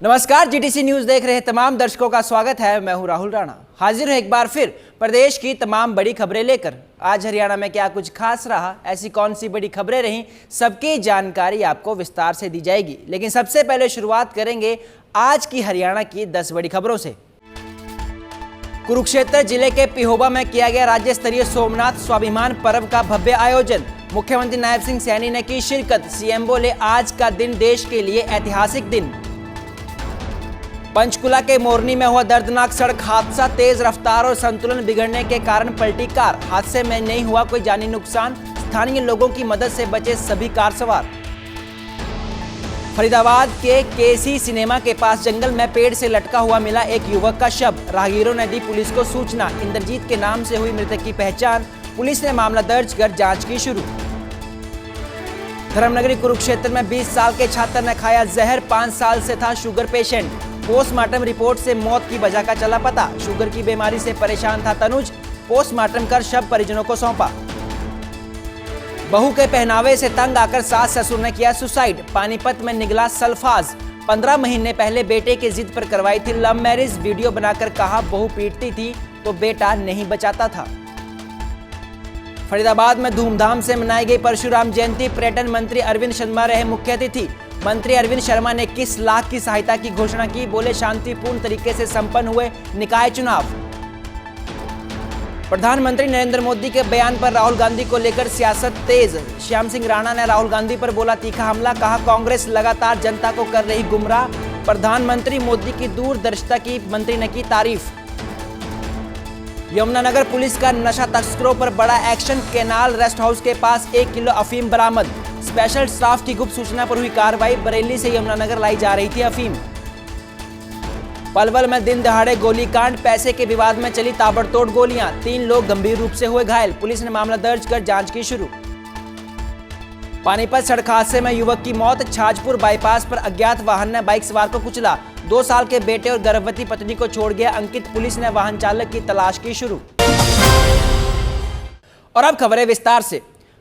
नमस्कार, GTC news देख रहे तमाम दर्शकों का स्वागत है। मैं हूं राहुल राणा, हाजिर हूं एक बार फिर प्रदेश की तमाम बड़ी खबरें लेकर। आज हरियाणा में क्या कुछ खास रहा, ऐसी कौन सी बड़ी खबरें रहीं, सबकी जानकारी आपको विस्तार से दी जाएगी। लेकिन सबसे पहले शुरुआत करेंगे आज की हरियाणा की 10 बड़ी खबरों से। कुरुक्षेत्र जिले के पिहोवा में किया गया राज्य स्तरीय सोमनाथ स्वाभिमान पर्व का भव्य आयोजन। मुख्यमंत्री नायब सिंह सैनी ने की शिरकत। सीएम बोले, आज का दिन देश के लिए ऐतिहासिक दिन। पंचकुला के मोरनी में हुआ दर्दनाक सड़क हादसा। तेज रफ्तार और संतुलन बिगड़ने के कारण पलटी कार। हादसे में नहीं हुआ कोई जानी नुकसान। स्थानीय लोगों की मदद से बचे सभी कार सवार। फरीदाबाद के केसी सिनेमा के पास जंगल में पेड़ से लटका हुआ मिला एक युवक का शव। राहगीरों ने दी पुलिस को सूचना। इंद्रजीत के नाम से हुई मृतक की पहचान। पुलिस ने मामला दर्ज कर जांच की शुरू। धर्मनगरी कुरुक्षेत्र में 20 साल के छात्र ने खाया जहर। 5 साल से था शुगर पेशेंट। पोस्टमार्टम रिपोर्ट से मौत की वजह का चला पता। शुगर की बीमारी से परेशान था तनुज। पोस्टमार्टम कर शव परिजनों को सौंपा। बहू के पहनावे से तंग आकर सास ससुर ने किया सुसाइड। पानीपत में निगला सल्फाज। 15 महीने पहले बेटे की जिद पर करवाई थी लव मैरिज। वीडियो बनाकर कहा बहू पीटती थी तो बेटा नहीं बचाता था। फरीदाबाद में धूमधाम से मनाई गई परशुराम जयंती। पर्यटन मंत्री अरविंद शर्मा रहे मुख्य अतिथि। मंत्री अरविंद शर्मा ने 21 लाख की सहायता की घोषणा की। बोले, शांतिपूर्ण तरीके से संपन्न हुए निकाय चुनाव। प्रधानमंत्री नरेंद्र मोदी के बयान पर राहुल गांधी को लेकर सियासत तेज। श्याम सिंह राणा ने राहुल गांधी पर बोला तीखा हमला। कहा, कांग्रेस लगातार जनता को कर रही गुमराह। प्रधानमंत्री मोदी की दूरदर्शिता की मंत्री ने की तारीफ। यमुनानगर पुलिस का नशा तस्करों पर बड़ा एक्शन। केनाल रेस्ट हाउस के पास 1 किलो अफीम बरामद। स्पेशल स्टाफ की गुप्त सूचना पर हुई कार्रवाई। बरेली से यमुनानगर लाई जा रही थी अफीम। पलवल में दिन दहाड़े गोलीकांड। पैसे के विवाद में चली ताबड़तोड़ गोलियां। 3 लोग गंभीर रूप से हुए घायल। पुलिस ने मामला दर्ज कर जांच की शुरू। पानीपत सड़क हादसे में युवक की मौत। छाजपुर बाईपास पर अज्ञात वाहन ने बाइक सवार को कुचला। 2 साल के बेटे और गर्भवती पत्नी को छोड़ गया अंकित। पुलिस ने वाहन चालक की तलाश की शुरू। और अब खबरें विस्तार से।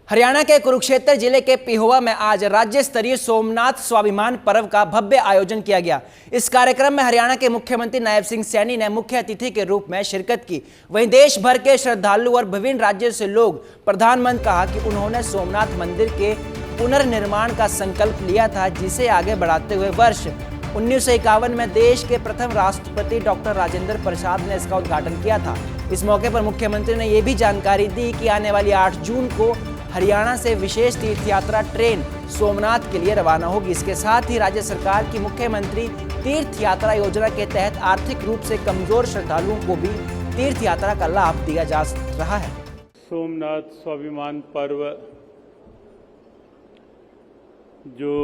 हरियाणा के कुरुक्षेत्र जिले के पिहोवा में आज राज्य स्तरीय सोमनाथ स्वाभिमान पर्व का भव्य आयोजन किया गया। इस कार्यक्रम में हरियाणा के मुख्यमंत्री नायब सिंह सैनी ने मुख्य अतिथि के रूप में शिरकत की। वहीं देश भर के श्रद्धालु और विभिन्न राज्यों से लोग। प्रधानमंत्री कहा कि उन्होंने सोमनाथ मंदिर के पुनर्निर्माण का संकल्प लिया था, जिसे आगे बढ़ाते हुए वर्ष 1951 में देश के प्रथम राष्ट्रपति डॉक्टर राजेंद्र प्रसाद ने इसका उद्घाटन किया था। इस मौके पर मुख्यमंत्री ने यह भी जानकारी दी कि आने वाली 8 जून को हरियाणा से विशेष तीर्थ यात्रा ट्रेन सोमनाथ के लिए रवाना होगी। इसके साथ ही राज्य सरकार की मुख्यमंत्री तीर्थ यात्रा योजना के तहत आर्थिक रूप से कमजोर श्रद्धालुओं को भी तीर्थ यात्रा का लाभ दिया जा रहा है। सोमनाथ स्वाभिमान पर्व जो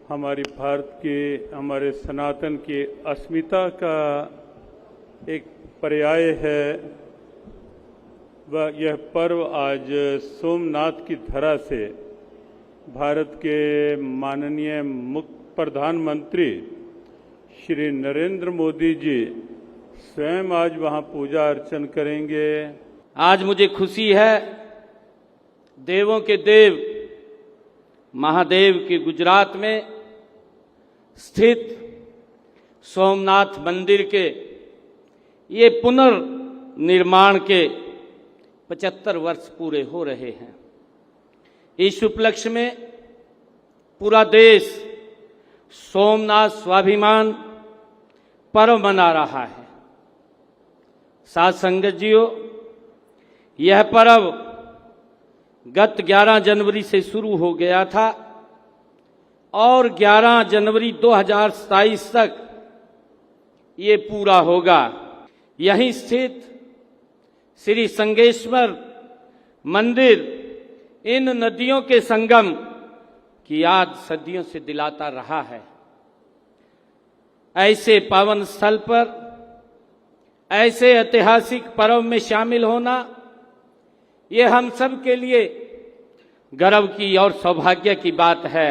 हमारी भारत के, हमारे सनातन के अस्मिता का एक पर्याय है, वह यह पर्व आज सोमनाथ की धरा से भारत के माननीय मुख्य प्रधानमंत्री श्री नरेंद्र मोदी जी स्वयं आज वहां पूजा अर्चन करेंगे। आज मुझे खुशी है, देवों के देव महादेव के गुजरात में स्थित सोमनाथ मंदिर के ये पुनर्निर्माण के 75 वर्ष पूरे हो रहे हैं। इस उपलक्ष्य में पूरा देश सोमनाथ स्वाभिमान पर्व मना रहा है। साथ संगत जीओ, यह पर्व गत 11 जनवरी से शुरू हो गया था और 11 जनवरी 2027 तक ये पूरा होगा। यहीं स्थित श्री संगेश्वर मंदिर इन नदियों के संगम की याद सदियों से दिलाता रहा है। ऐसे पावन स्थल पर ऐसे ऐतिहासिक पर्व में शामिल होना ये हम सब के लिए गर्व की और सौभाग्य की बात है।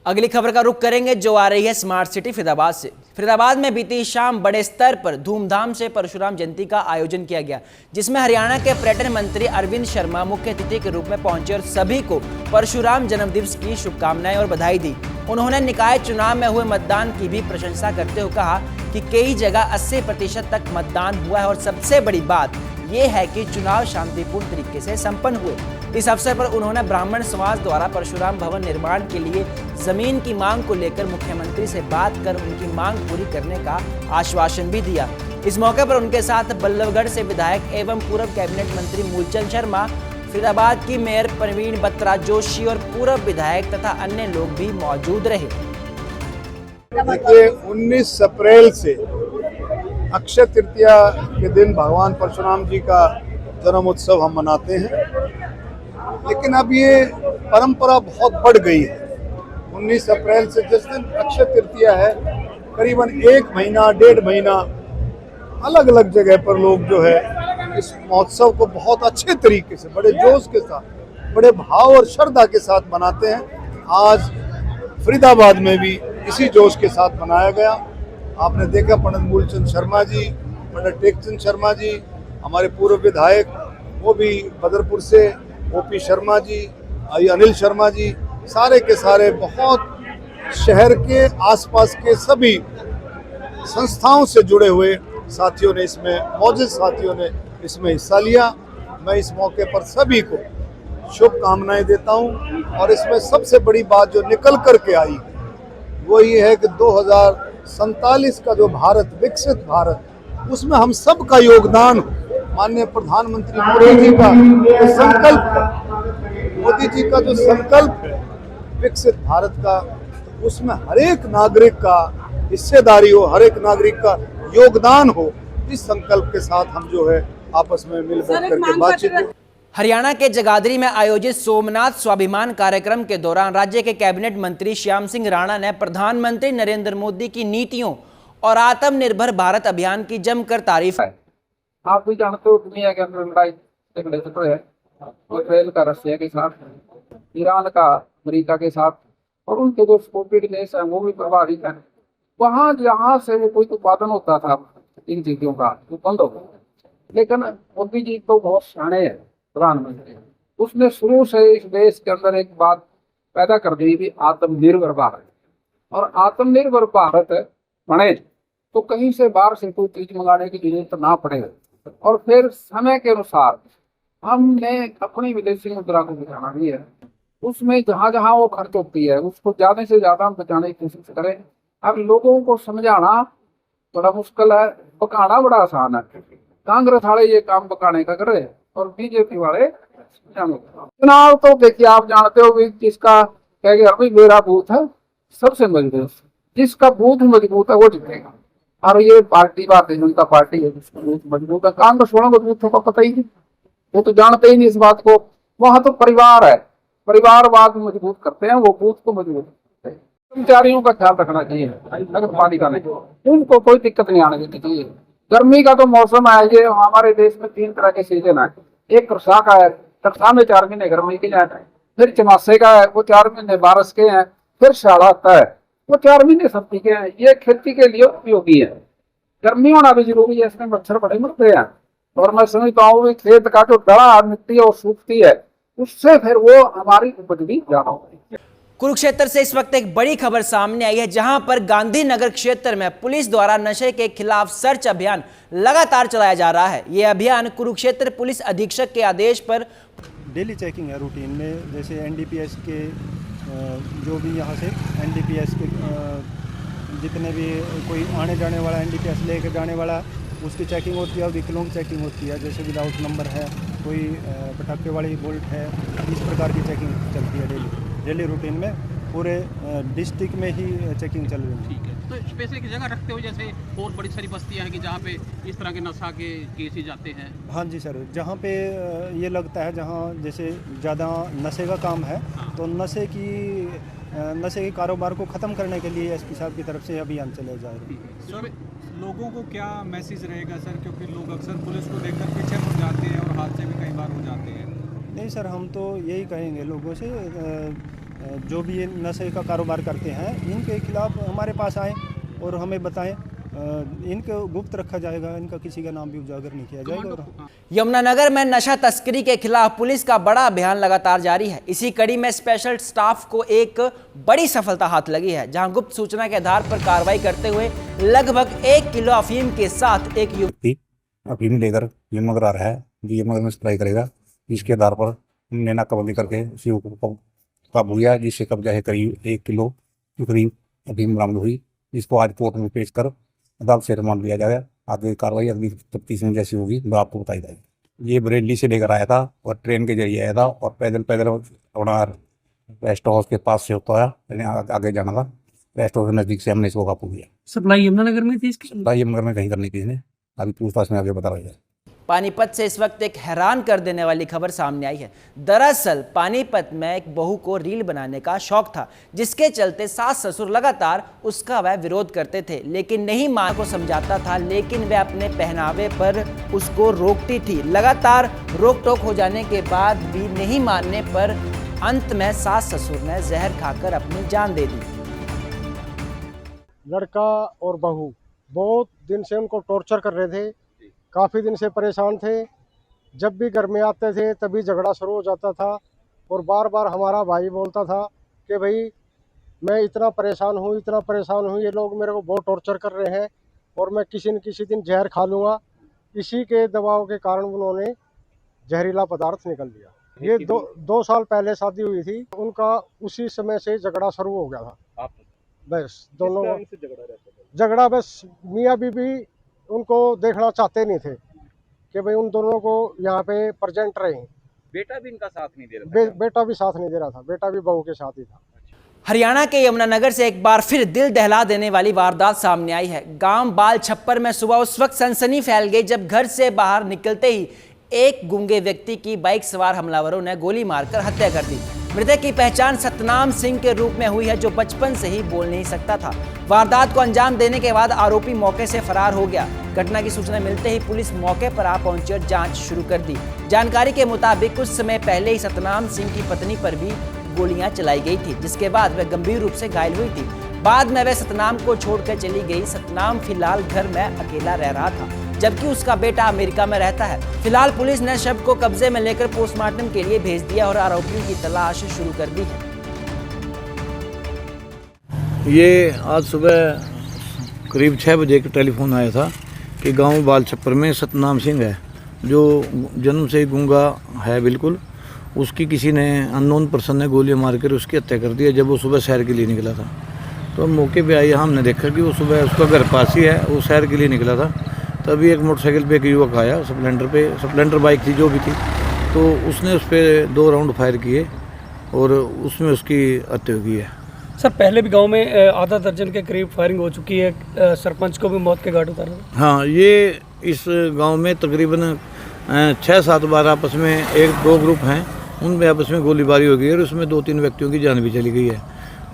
अगली खबर का रुख करेंगे जो आ रही है स्मार्ट सिटी फरीदाबाद से। फरीदाबाद में बीती शाम बड़े स्तर पर धूमधाम से परशुराम जयंती का आयोजन किया गया, जिसमें हरियाणा के पर्यटन मंत्री अरविंद शर्मा मुख्य अतिथि के रूप में पहुंचे और सभी को परशुराम जन्मदिवस की शुभकामनाएं और बधाई दी। उन्होंने निकाय चुनाव में हुए मतदान की भी प्रशंसा करते हुए कहा कि कई जगह 80% तक मतदान हुआ है और सबसे बड़ी बात यह है कि चुनाव शांतिपूर्ण तरीके से संपन्न हुए। इस अवसर पर उन्होंने ब्राह्मण समाज द्वारा परशुराम भवन निर्माण के लिए जमीन की मांग को लेकर मुख्यमंत्री से बात कर उनकी मांग पूरी करने का आश्वासन भी दिया। इस मौके पर उनके साथ बल्लभगढ़ से विधायक एवं पूर्व कैबिनेट मंत्री मूलचंद शर्मा, फरीदाबाद की मेयर प्रवीण बत्रा जोशी और पूर्व विधायक तथा अन्य लोग भी मौजूद रहे। देखिए, 19 अप्रैल से अक्षय तृतीया के दिन भगवान परशुराम जी का जन्म उत्सव हम मनाते हैं, लेकिन अब ये परंपरा बहुत बढ़ गई है। 19 अप्रैल से जिस दिन अक्षय तृतीया है, करीबन 1 महीना 1.5 महीना अलग अलग जगह पर लोग जो है इस महोत्सव को बहुत अच्छे तरीके से, बड़े जोश के साथ, बड़े भाव और श्रद्धा के साथ मनाते हैं। आज फरीदाबाद में भी इसी जोश के साथ मनाया गया। आपने देखा पंडित मूलचंद शर्मा जी, पंडित टेकचंद शर्मा जी, हमारे पूर्व विधायक, वो भी बदरपुर से, ओपी शर्मा जी, अनिल शर्मा जी, सारे के सारे बहुत शहर के आसपास के सभी संस्थाओं से जुड़े हुए साथियों ने इसमें, मौजूद साथियों ने इसमें हिस्सा लिया। मैं इस मौके पर सभी को शुभकामनाएं देता हूं और इसमें सबसे बड़ी बात जो निकल कर के आई वो ये है कि 2047 का जो भारत, विकसित भारत, उसमें हम सब का योगदान हो। माननीय प्रधानमंत्री मोदी जी का जो संकल्प है, मोदी जी का जो संकल्प है विकसित भारत का, उसमें हर एक नागरिक का हिस्सेदारी हो, हर एक नागरिक का योगदान हो। इस संकल्प के साथ हम जो है आपस में मिल बैठ करके बातचीत हो। हरियाणा के जगाधरी में आयोजित सोमनाथ स्वाभिमान कार्यक्रम के दौरान राज्य के कैबिनेट मंत्री श्याम सिंह राणा ने प्रधानमंत्री नरेंद्र मोदी की नीतियों और आत्मनिर्भर भारत अभियान की जमकर तारीफ है। आप भी जानते हो दुनिया के अंदर लड़ाई झगड़े चल रहे हैं, इसराइल का रशिया के साथ, ईरान का अमेरिका के साथ, और उनके जो एक्सपोर्टेड देश है वो भी प्रभावित है। वहाँ जहाँ से वो कोई उत्पादन होता था इन चीजों का, वो बंद हो गया। लेकिन मोदी जी तो बहुत सियाने है प्रधानमंत्री, उसने शुरू से इस देश के अंदर एक बात पैदा कर दी भी आत्मनिर्भर भारत। और आत्मनिर्भर भारत बने तो कहीं से बाहर से कोई चीज मंगाने की जरूरत ना पड़े। और फिर समय के अनुसार हमने अपनी विदेशी मुद्रा को बचाना भी है, उसमें जहां जहां वो खर्च होती है उसको ज्यादा से ज्यादा हम बचाने की कोशिश करें। अब लोगों को समझाना बड़ा मुश्किल है, पकाना बड़ा आसान है। कांग्रेस वाले ये काम पकाने का करे और बीजेपी वाले चुनाव तो देखिए आप जानते हो कि किसका कहेगा मेरा बूथ है सबसे मजबूत, जिसका बूथ मजबूत है वो जीतेगा। और ये पार्टी भारतीय जनता पार्टी है जिसका बूथ मजबूत है। कांग्रेस वालों को बूथों का पता ही नहीं, वो तो जानते ही नहीं इस बात को। वहां तो परिवार है, परिवारवाद मजबूत करते हैं, वो बूथ को मजबूत करते हैं। कर्मचारियों का ख्याल रखना चाहिए, नगर पालिका में उनको कोई दिक्कत नहीं आने देनी चाहिए। गर्मी का तो मौसम है, ये हमारे देश में 3 तरह के सीजन है। एक वर्षा का है, वर्षा में 4 महीने गर्मी के हैं, फिर चमासे का है, वो 4 महीने बारिश के हैं, फिर शाला आता है, वो 4 महीने सर्दी के हैं। ये खेती के लिए उपयोगी है। गर्मी होना भी जरूरी है, इसमें मच्छर बड़े मरते हैं। और मैं समझता हूँ खेत का जो दड़ा मिट्टी और सूखती है उससे फिर वो हमारी उपज भी ज्यादा होती है। कुरुक्षेत्र से इस वक्त एक बड़ी खबर सामने आई है, जहां पर गांधीनगर क्षेत्र में पुलिस द्वारा नशे के खिलाफ सर्च अभियान लगातार चलाया जा रहा है। यह अभियान कुरुक्षेत्र पुलिस अधीक्षक के आदेश पर डेली चेकिंग है रूटीन में। जैसे एनडीपीएस के जो भी यहाँ से एनडीपीएस के जितने भी कोई आने जाने वाला एनडीपीएस लेके जाने वाला उसकी चेकिंग होती है, और व्हीकलों की चेकिंग होती है। जैसे विदाउट नंबर है, कोई पटाखे वाली बोल्ट है, इस प्रकार की चेकिंग चलती है डेली रूटीन में। पूरे डिस्ट्रिक्ट में ही चेकिंग चल रही है। ठीक है, तो स्पेशली जगह रखते हो जैसे और बड़ी सारी बस्तियां हैं कि जहाँ पे इस तरह के नशा के केसेस जाते हैं? हाँ जी सर, जहाँ पे ये लगता है जहाँ जैसे ज़्यादा नशे का काम है, तो नशे के कारोबार को ख़त्म करने के लिए एसपी साहब की तरफ से अभियान चले जा रहे हैं। सर, लोगों को क्या मैसेज रहेगा सर, क्योंकि लोग अक्सर पुलिस को देखकर पीछे मुड़ जाते हैं और हादसे भी कई बार हो जाते हैं? नहीं सर, हम तो यही कहेंगे लोगों से जो भी ये नशे का कारोबार करते हैं इनके खिलाफ हमारे पास आएँ और हमें बताएं। इनको गुप्त रखा जाएगा, इनका किसी का नाम भी उजागर नहीं किया जाएगा। और यमुनानगर में नशा तस्करी के खिलाफ पुलिस का बड़ा अभियान लगातार जारी है। इसी कड़ी में स्पेशल स्टाफ को एक बड़ी सफलता हाथ लगी है, जहां गुप्त सूचना के आधार पर कार्रवाई करते हुए लगभग 1 किलो अफीम के साथ एक युवक अफीम लेकर यमुनानगर आ रहा है, जो यमुनानगर में सप्लाई करेगा। इसके आधार पर हमने नाकाबंदी करके इस युवक को काबू किया, जिससे कब्जा है करीब 1 किलो के करीब अफीम बरामद हुई। इसको आज कोर्ट में पेश कर अदालत से रिमांड लिया जाएगा। आगे कार्रवाई अगली तफ्तीश में जैसी होगी वो आपको बताई जाएगी। ये बरेली से लेकर आया था और ट्रेन के जरिए आया था और पैदल अपना रेस्ट हाउस के पास से होता है आगे जाना था। रेस्ट हाउस के नज़दीक से हमने इसको काबू किया। सप्लाई यमुनानगर में थी इसकी? सप्लाई यमुनानगर में कहीं करनी थी इसने, अभी पूछताछ में आगे बता रहा है। पानीपत से इस वक्त एक हैरान कर देने वाली खबर सामने आई है। दरअसल पानीपत में एक बहू को रील बनाने का शौक था, जिसके चलते सास ससुर लगातार उसका वह विरोध करते थे, लेकिन नहीं मां को समझाता था, लेकिन वह अपने पहनावे पर उसको रोकती थी। लगातार रोक टोक हो जाने के बाद भी नहीं मानने पर अंत में सास ससुर ने जहर खाकर अपनी जान दे दी। लड़का और बहू बहुत दिन से उनको टॉर्चर कर रहे थे, काफ़ी दिन से परेशान थे। जब भी घर में आते थे तभी झगड़ा शुरू हो जाता था और बार बार हमारा भाई बोलता था कि भाई मैं इतना परेशान हूँ, ये लोग मेरे को बहुत टॉर्चर कर रहे हैं और मैं किसी न किसी दिन जहर खा लूँगा। इसी के दबाव के कारण उन्होंने जहरीला पदार्थ निकल दिया। ये दो साल पहले शादी हुई थी, उनका उसी समय से झगड़ा शुरू हो गया था। बस दोनों झगड़ा, बस मियाँ बीवी उनको देखना चाहते नहीं थे कि भाई उन दोनों को यहाँ पे प्रेजेंट रहे। बेटा भी इनका साथ नहीं दे रहा था? बेटा भी साथ नहीं दे रहा था, बेटा भी बहू के साथ ही था। हरियाणा के यमुनानगर से एक बार फिर दिल दहला देने वाली वारदात सामने आई है। गांव बाल छप्पर में सुबह उस वक्त सनसनी फैल गई जब घर से बाहर निकलते ही एक गूंगे व्यक्ति की बाइक सवार हमलावरों ने गोली मारकर हत्या कर दी। मृतक की पहचान सतनाम सिंह के रूप में हुई है, जो बचपन से ही बोल नहीं सकता था। वारदात को अंजाम देने के बाद आरोपी मौके से फरार हो गया। घटना की सूचना मिलते ही पुलिस मौके पर आ पहुंची और जांच शुरू कर दी। जानकारी के मुताबिक कुछ समय पहले ही सतनाम सिंह की पत्नी पर भी गोलियां चलाई गई थी, जिसके बाद वह गंभीर रूप से घायल हुई थी। बाद में वह सतनाम को छोड़कर चली गई। सतनाम फिलहाल घर में अकेला रह रहा था, जबकि उसका बेटा अमेरिका में रहता है। फिलहाल पुलिस ने शव को कब्जे में लेकर पोस्टमार्टम के लिए भेज दिया और आरोपियों की तलाश शुरू कर दी है। ये आज सुबह करीब 6 बजे का टेलीफोन आया था कि गांव बाल छप्पर में सतनाम सिंह है, जो जन्म से ही गूंगा है बिल्कुल। उसकी किसी ने अननोन पर्सन ने गोली मारकर उसकी हत्या कर दी है, जब वो सुबह सैर के लिए निकला था। तो मौके पे आए, हमने देखा कि वो सुबह उसका घर पास ही है, वो सैर के लिए निकला था। तभी एक मोटरसाइकिल पे एक युवक आया, स्प्लेंडर बाइक थी जो भी थी, तो उसने उस पर 2 राउंड फायर किए और उसमें उसकी हत्या हुई है। सर पहले भी गांव में आधा दर्जन के करीब फायरिंग हो चुकी है, सरपंच को भी मौत के घाट उतारा। हाँ, ये इस गांव में तकरीबन 6-7 बार आपस में 1-2 ग्रुप हैं, उनमें आपस में गोलीबारी हो गई है और उसमें 2-3 व्यक्तियों की जान भी चली गई है।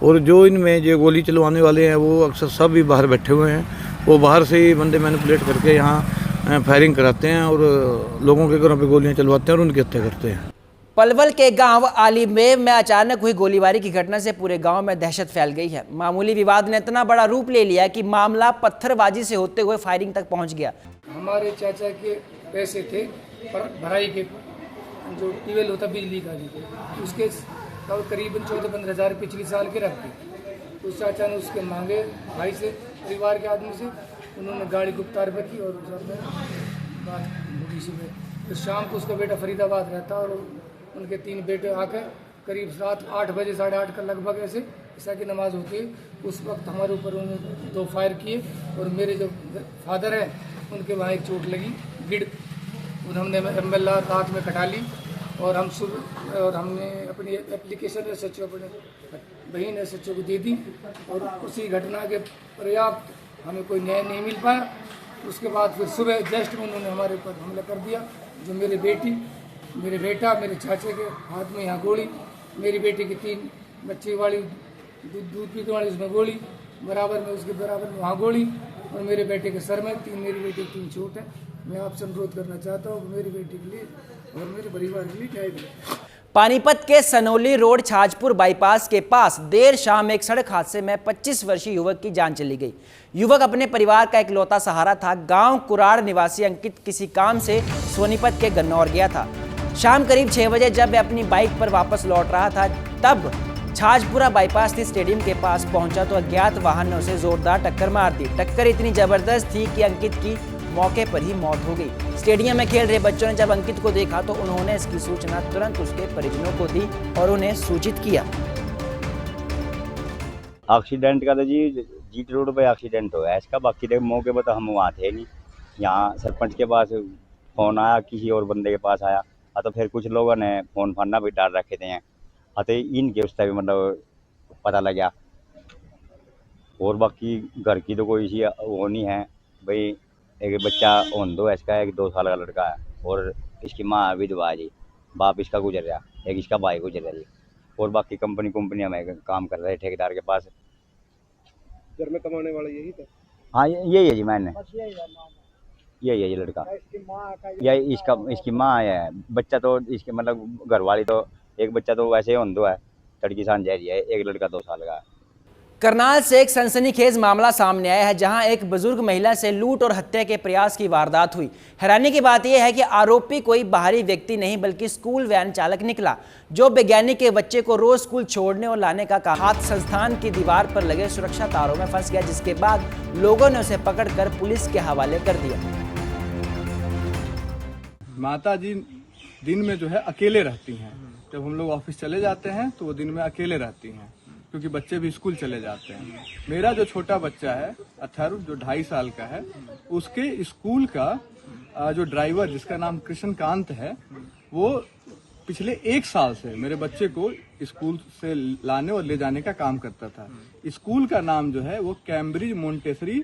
और जो इनमें जो गोली चलवाने वाले हैं वो अक्सर सब भी बाहर बैठे हुए हैं। वो बाहर से ही बंदे मैनिपुलेट करके यहाँ फायरिंग कराते हैं और लोगों के घरों पे गोलियाँ चलवाते हैं और उनकी हत्या करते हैं। पलवल के गांव आलीमेव में अचानक हुई गोलीबारी की घटना से पूरे गांव में दहशत फैल गई है। मामूली विवाद ने इतना बड़ा रूप ले लिया कि मामला पत्थरबाजी से होते हुए फायरिंग तक पहुंच गया। हमारे चाचा के पैसे थे पर भराई के, जो ट्यूबवेल होता बिजली का, उसके करीबन 14-15 हज़ार पिछले साल के रखते। उस चाचा ने उसके मांगे भाई से, परिवार के आदमी से, उन्होंने गाड़ी गुप्तार पर की और बात होगी सुबह। फिर शाम को उसका बेटा फरीदाबाद रहता और उनके 3 बेटे आकर करीब रात 8 बजे 8:30 का लगभग ऐसे ईशा की नमाज होती है, उस वक्त हमारे ऊपर उन्होंने 2 फायर किए और मेरे जो फादर हैं उनके वहाँ एक चोट लगी गिड़, और हमने एमएलआ रात में कटा ली और हमने अपनी एप्लीकेशन एसएचओ अपने बहन एसएचओ को दे दी और उसी घटना के पर्याप्त हमें कोई न्याय नहीं मिल पाया। उसके बाद फिर सुबह जस्ट में उन्होंने हमारे ऊपर हमला कर दिया। जो मेरी बेटी, मेरे बेटा, मेरे चाचे के हाथ में यहाँ गोली, मेरी बेटी की 3 बच्चे वाली दूध पीने वाली उसमें गोली, बराबर में उसके बराबर में वहाँ गोली, और मेरे बेटे के सर में मेरी बेटी की 3 चोट है। मैं आपसे अनुरोध करना चाहता हूँ कि मेरी बेटी के लिए और मेरे परिवार के लिए न्याय दें। पानीपत के सनोली रोड छाजपुर बाईपास के पास देर शाम एक सड़क हादसे में 25 वर्षीय युवक की जान चली गई। युवक अपने परिवार का इकलौता सहारा था। गांव कुराड़ निवासी अंकित किसी काम से सोनीपत के गन्नौर गया था। शाम करीब 6 बजे जब वह अपनी बाइक पर वापस लौट रहा था, तब छाजपुरा बाईपास स्थित स्टेडियम के पास पहुंचा तो अज्ञात वाहन ने उसे जोरदार टक्कर मार दी। टक्कर इतनी जबरदस्त थी कि अंकित की मौके पर ही मौत हो गई। स्टेडियम में खेल रहे बच्चों ने जब अंकित को देखा तो उन्होंने इसकी सूचना तुरंत उसके परिजनों को दी और उन्हें सूचित किया। एक्सीडेंट का तो जी जीट रोड पे एक्सीडेंट हुआ है इसका। बाकी देख मौके पर तो हम वहाँ थे नहीं। यहाँ सरपंच के पास फ़ोन आया, किसी और बंदे के पास आया, तो फिर कुछ लोगों ने फ़ोन फाना भी डाल रखे थे। तो इनके उसका भी मतलब पता लगा। और बाकी घर की तो कोई सी वो नहीं है भाई। एक बच्चा ओंधो है इसका, एक 2 साल का लड़का है, और इसकी माँ विधवा है जी। बाप इसका गुजर गया, एक इसका भाई गुजर गया जी। और बाकी कंपनी में काम कर रहे हैं ठेकेदार के पास। घर में कमाने वाला यही था? हाँ यही है जी। मैंने यही है ये लड़का, यही इसकी माँ है। बच्चा तो इसके मतलब घर वाली तो एक बच्चा तो वैसे ही ओंधो है, लड़की सांझेरी है। एक लड़का 2 साल का है। करनाल से एक सनसनीखेज मामला सामने आया है, जहां एक बुजुर्ग महिला से लूट और हत्या के प्रयास की वारदात हुई। हैरानी की बात यह है कि आरोपी कोई बाहरी व्यक्ति नहीं बल्कि स्कूल वैन चालक निकला, जो वैज्ञानिक के बच्चे को रोज स्कूल छोड़ने और लाने का हाथ संस्थान की दीवार पर लगे सुरक्षा तारों में फंस गया, जिसके बाद लोगों ने उसे पकड़कर पुलिस के हवाले कर दिया। माता जी दिन में जो है अकेले रहती हैं। जब हम लोग ऑफिस चले जाते हैं तो वो दिन में अकेले रहती हैं, क्योंकि बच्चे भी स्कूल चले जाते हैं। मेरा जो छोटा बच्चा है अथर्व, जो 2.5 साल का है, उसके स्कूल का जो ड्राइवर जिसका नाम कृष्णकांत है, वो पिछले 1 साल से मेरे बच्चे को स्कूल से लाने और ले जाने का काम करता था। स्कूल का नाम जो है वो कैम्ब्रिज मोंटेसरी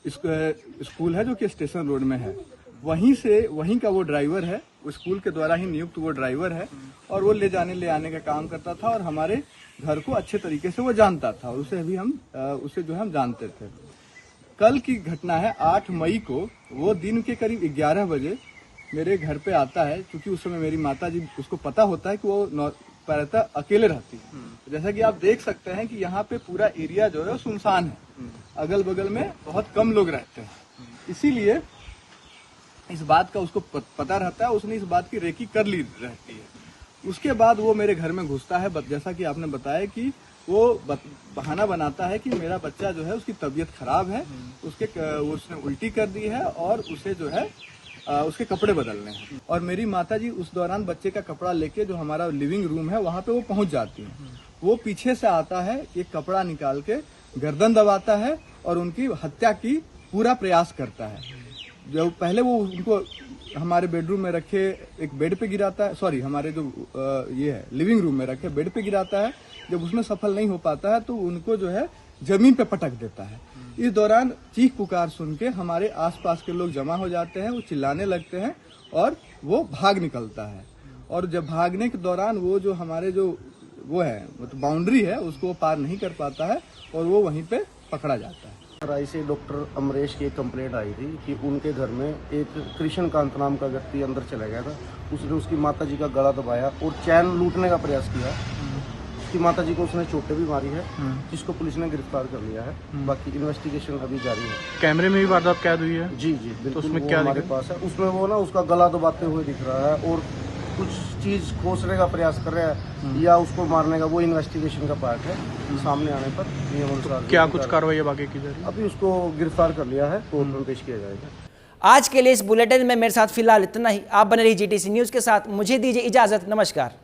स्कूल है, जो कि स्टेशन रोड में है। वहीं का वो ड्राइवर है, वो स्कूल के द्वारा ही नियुक्त वो ड्राइवर है, और वो ले आने का काम करता था और हमारे घर को अच्छे तरीके से वो जानता था, और उसे जो है हम जानते थे। कल की घटना है 8 मई को, वो दिन के करीब 11 बजे मेरे घर पे आता है, क्योंकि उस समय मेरी माता जी, उसको पता होता है कि वो प्रायतः अकेले रहती है। जैसा कि आप देख सकते हैं कि यहाँ पे पूरा एरिया जो है वो सुनसान है, अगल बगल में बहुत कम लोग रहते हैं, इसीलिए इस बात का उसको पता रहता है। उसने इस बात की रेकी कर ली रहती है। उसके बाद वो मेरे घर में घुसता है, जैसा कि आपने बताया कि वो बहाना बनाता है कि मेरा बच्चा जो है उसकी तबीयत खराब है, उसने उल्टी कर दी है और उसे जो है उसके कपड़े बदलने हैं। और मेरी माताजी उस दौरान बच्चे का कपड़ा लेके जो हमारा लिविंग रूम है वहाँ पे वो पहुँच जाती है। वो पीछे से आता है, एक कपड़ा निकाल के गर्दन दबाता है और उनकी हत्या की पूरा प्रयास करता है। जब पहले वो उनको हमारे बेडरूम में रखे एक बेड पे गिराता है, सॉरी हमारे जो ये है लिविंग रूम में रखे बेड पे गिराता है। जब उसमें सफल नहीं हो पाता है तो उनको जो है जमीन पे पटक देता है। इस दौरान चीख पुकार सुन के हमारे आसपास के लोग जमा हो जाते हैं, वो चिल्लाने लगते हैं और वो भाग निकलता है। और जब भागने के दौरान वो जो हमारे जो वो है मतलब बाउंड्री है उसको पार नहीं कर पाता है और वो वहीं पे पकड़ा जाता है। राय से डॉक्टर अमरेश की एक कंप्लेंट आई थी कि उनके घर में एक कृष्णकांत नाम का व्यक्ति अंदर चला गया था। उसने उसकी माताजी का गला दबाया और चैन लूटने का प्रयास किया। उसकी माताजी को उसने चोटें भी मारी है, जिसको पुलिस ने गिरफ्तार कर लिया है। बाकी इन्वेस्टिगेशन अभी जारी है। कैमरे में भी वारदात कैद हुई है? जी बिल्कुल। तो उसमें क्या हमारे पास है, उसमें वो ना उसका गला दबाते हुए दिख रहा है और कुछ चीज खोसने का प्रयास कर रहा है या उसको मारने का, वो इन्वेस्टिगेशन का पार्ट है। सामने आने पर नियम अनुसार क्या कुछ कार्रवाई आगे की जा रही है? अभी उसको गिरफ्तार कर लिया है, कोर्ट में पेश किया जाएगा। आज के लिए इस बुलेटिन में मेरे साथ फिलहाल इतना ही। आप बने रहिए GTC न्यूज़ के साथ। मुझे दीजिए इजाजत। नमस्कार।